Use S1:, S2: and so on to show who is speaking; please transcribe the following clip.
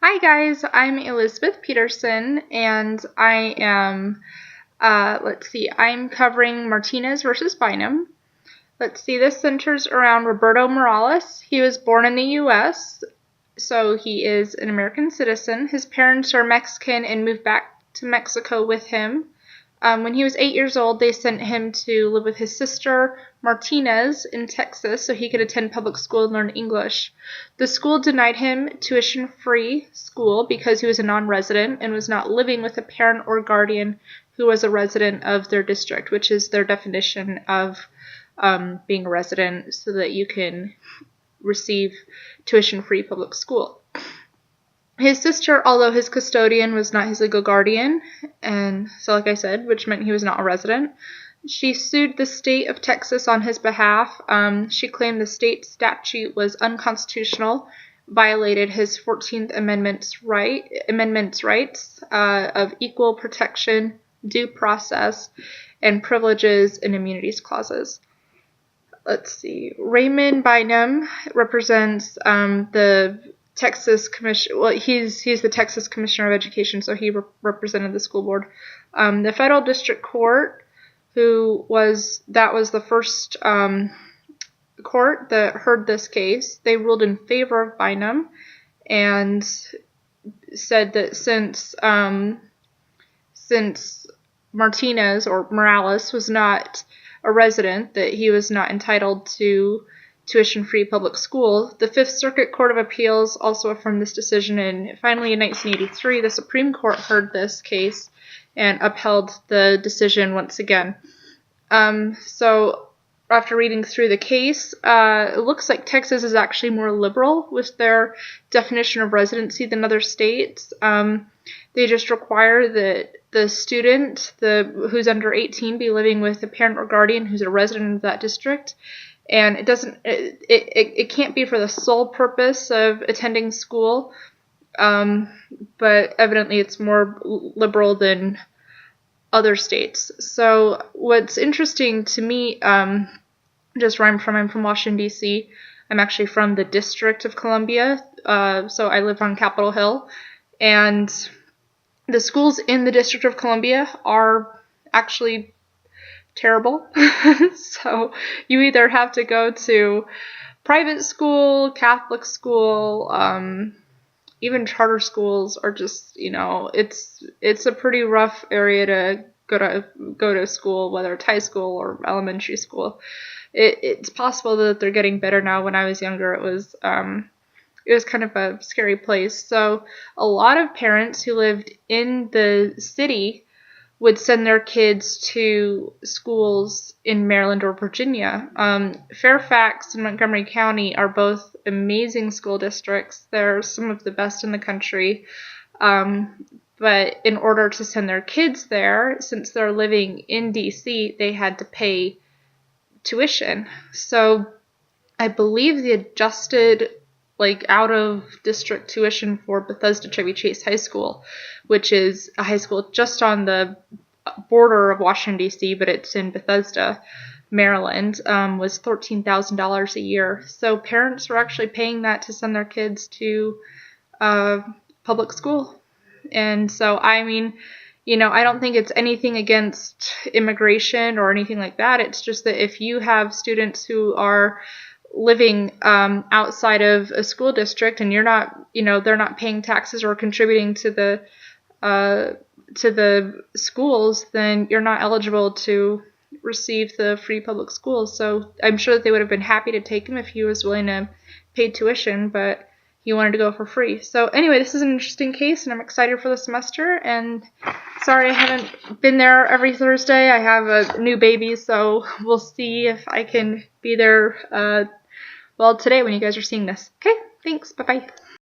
S1: Hi guys, I'm Elizabeth Peterson, and I am, I'm covering Martinez versus Bynum. This centers around Roberto Morales. He was born in the U.S., so he is an American citizen. His parents are Mexican and moved back to Mexico with him. When he was 8 years old, they sent him to live with his sister, Martinez, in Texas so he could attend public school and learn English. The school denied him tuition-free school because he was a non-resident and was not living with a parent or guardian who was a resident of their district, which is their definition of being a resident so that you can receive tuition-free public school. His sister, although his custodian, was not his legal guardian, and so like I said, which meant he was not a resident, she sued the state of Texas on his behalf. She claimed the state statute was unconstitutional, violated his 14th Amendment's rights of equal protection, due process, and privileges and immunities clauses. Raymond Bynum represents the Texas Commission. Well, he's the Texas Commissioner of Education, so he represented the school board. The federal district court, was the first court that heard this case. They ruled in favor of Bynum and said that since Martinez or Morales was not a resident, that he was not entitled to tuition-free public school. The Fifth Circuit Court of Appeals also affirmed this decision, and finally in 1983, the Supreme Court heard this case and upheld the decision once again. So after reading through the case, it looks like Texas is actually more liberal with their definition of residency than other states. They just require that the student who's under 18 be living with a parent or guardian who's a resident of that district. And it can't be for the sole purpose of attending school, but evidently it's more liberal than other states. So what's interesting to me, just where I'm from Washington, D.C. I'm actually from the District of Columbia, so I live on Capitol Hill, and the schools in the District of Columbia are actually terrible. So you either have to go to private school, Catholic school, even charter schools are just, it's a pretty rough area to go to school, whether it's high school or elementary school. It's possible that they're getting better now. When I was younger, it was kind of a scary place. So a lot of parents who lived in the city would send their kids to schools in Maryland or Virginia. Fairfax and Montgomery County are both amazing school districts. They're some of the best in the country. But in order to send their kids there, since they're living in D.C., they had to pay tuition. So I believe the adjusted out-of-district tuition for Bethesda Chevy Chase High School, which is a high school just on the border of Washington, D.C., but it's in Bethesda, Maryland, was $13,000 a year. So parents were actually paying that to send their kids to public school. And so, I don't think it's anything against immigration or anything like that. It's just that if you have students who are living outside of a school district and you're not, they're not paying taxes or contributing to the schools, then you're not eligible to receive the free public schools. So I'm sure that they would have been happy to take him if he was willing to pay tuition, but he wanted to go for free. So anyway, this is an interesting case, and I'm excited for the semester. And sorry I haven't been there every Thursday. I have a new baby, so we'll see if I can be there today when you guys are seeing this. Okay, thanks. Bye-bye.